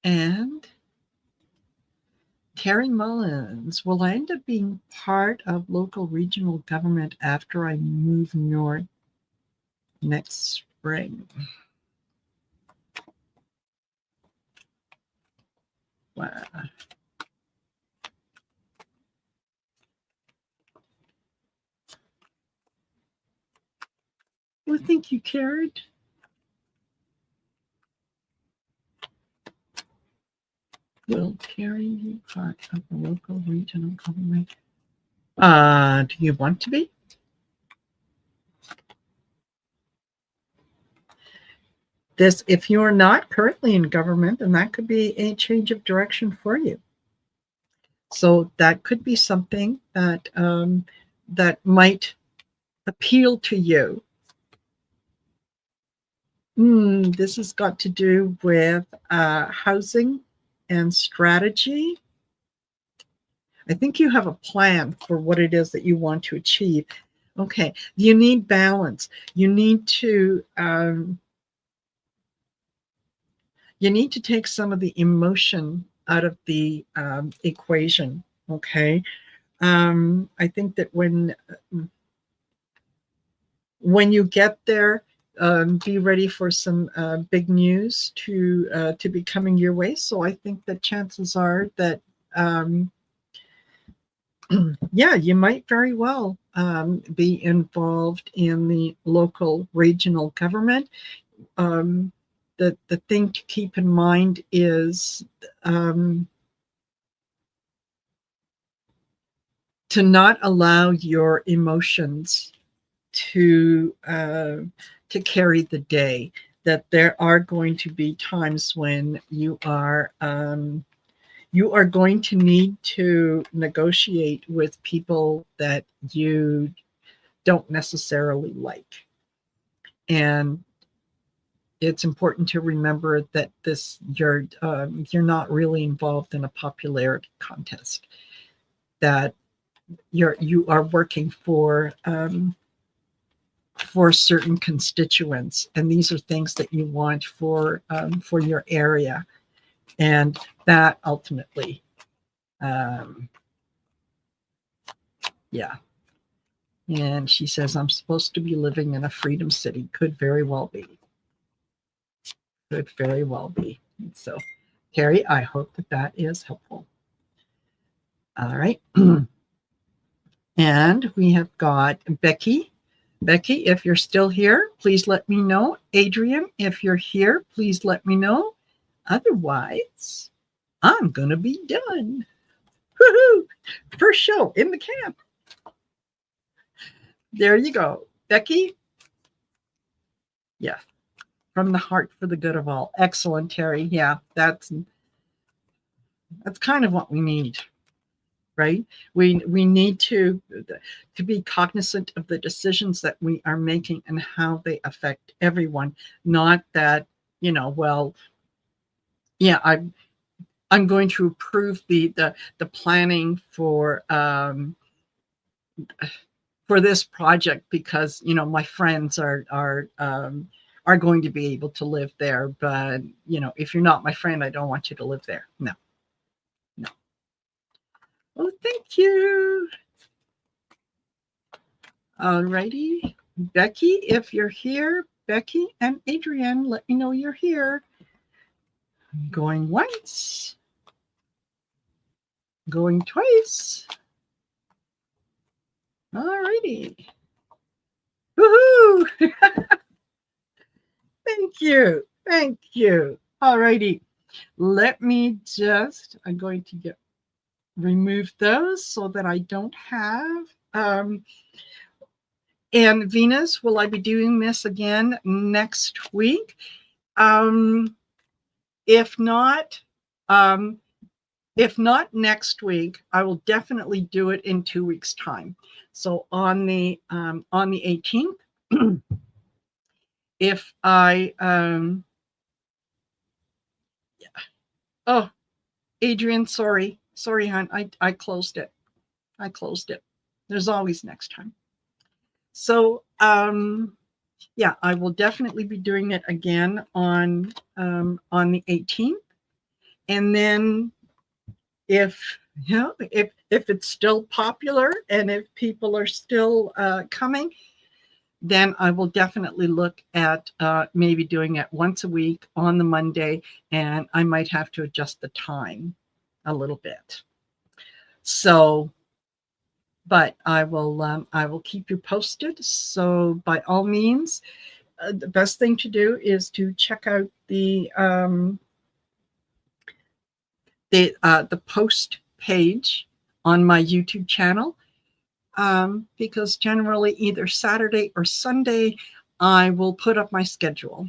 And Terry Mullins, will I end up being part of local regional government after I move north next spring? Wow. Well, thank you, Karen. Will Terry be part of the local regional government? Do you want to be? If you're not currently in government, then that could be a change of direction for you. So that could be something that that might appeal to you. This has got to do with housing and strategy. I think you have a plan for what it is that you want to achieve. Okay, you need balance. You need to take some of the emotion out of the equation. Okay, I think that when you get there, be ready for some big news to be coming your way. So I think that chances are that you might very well be involved in the local regional government. The thing to keep in mind is to not allow your emotions to carry the day. That there are going to be times when you are going to need to negotiate with people that you don't necessarily like. And it's important to remember that you're not really involved in a popularity contest. That you are working for for certain constituents, and these are things that you want for your area, and that ultimately, yeah. And she says, I'm supposed to be living in a freedom city. Could very well be. Could very well be. So, Terry, I hope that that is helpful. All right. And we have got Becky. Becky, if you're still here, please let me know. Adrian, if you're here, please let me know. Otherwise, I'm going to be done. Woohoo! First show in the camp. There you go. Becky? Yeah. From the heart for the good of all. Excellent, Terry. Yeah, that's kind of what we need, right? We need to be cognizant of the decisions that we are making and how they affect everyone. Not that, well, yeah, I'm going to approve the planning for this project because my friends are going to be able to live there, but if you're not my friend, I don't want you to live there. No. Oh, thank you. All righty, Becky, if you're here, Becky and Adrienne, let me know you're here. Going once, going twice. All righty. Woohoo! Thank you. Thank you. All righty. Let me just, I'm going to remove those so that I don't have. And Venus, will I be doing this again next week? If not next week, I will definitely do it in 2 weeks' time. So on the 18th, if I oh, Adrian, sorry, hon, I closed it. There's always next time. So yeah, I will definitely be doing it again on the 18th, and then if it's still popular and if people are still coming, then I will definitely look at maybe doing it once a week on the Monday, and I might have to adjust the time a little bit. So, but I will keep you posted. So by all means, the best thing to do is to check out the post page on my YouTube channel, because generally either Saturday or Sunday I will put up my schedule.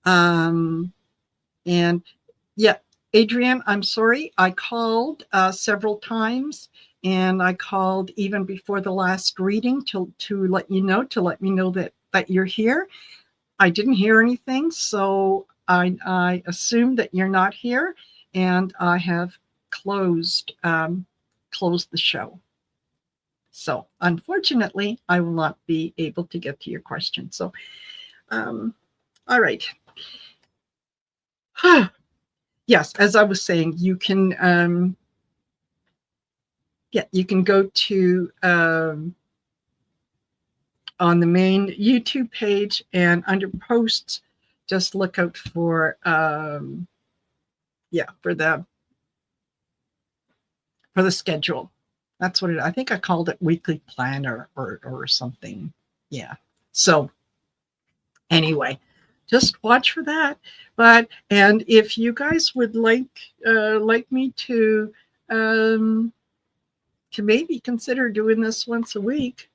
And yeah, Adrienne, I'm sorry, I called several times, and I called even before the last reading to let me know that you're here. I didn't hear anything, so I assume that you're not here, and I have closed the show. So unfortunately, I will not be able to get to your question. So, all right. Yes, as I was saying, you can you can go to on the main YouTube page, and under posts, just look out for for the schedule. That's what I think I called it, weekly planner or something. Yeah. So anyway, just watch for that. And if you guys would like me to maybe consider doing this once a week,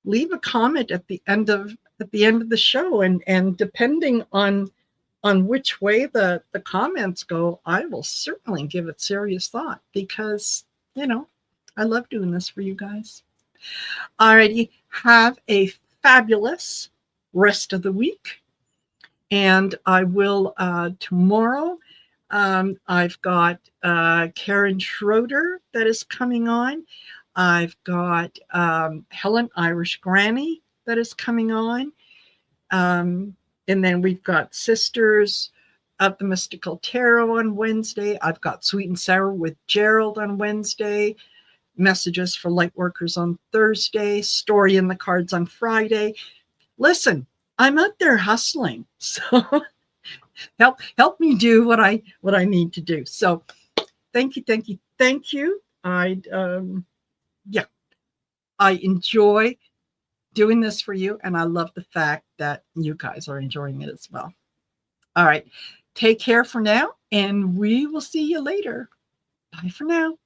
leave a comment at the end of the show, and depending on which way the comments go, I will certainly give it serious thought, because I love doing this for you guys. Alrighty, have a fabulous rest of the week, and I will tomorrow. I've got Karen Schroeder that is coming on. I've got Helen Irish Granny that is coming on. And then we've got Sisters of the Mystical Tarot on Wednesday. I've got Sweet and Sour with Gerald on Wednesday. Messages for Light Workers on Thursday. Story in the Cards on Friday. Listen, I'm out there hustling. So help me do what I need to do. So thank you. I enjoy doing this for you, and I love the fact that you guys are enjoying it as well. All right, take care for now, and we will see you later. Bye for now.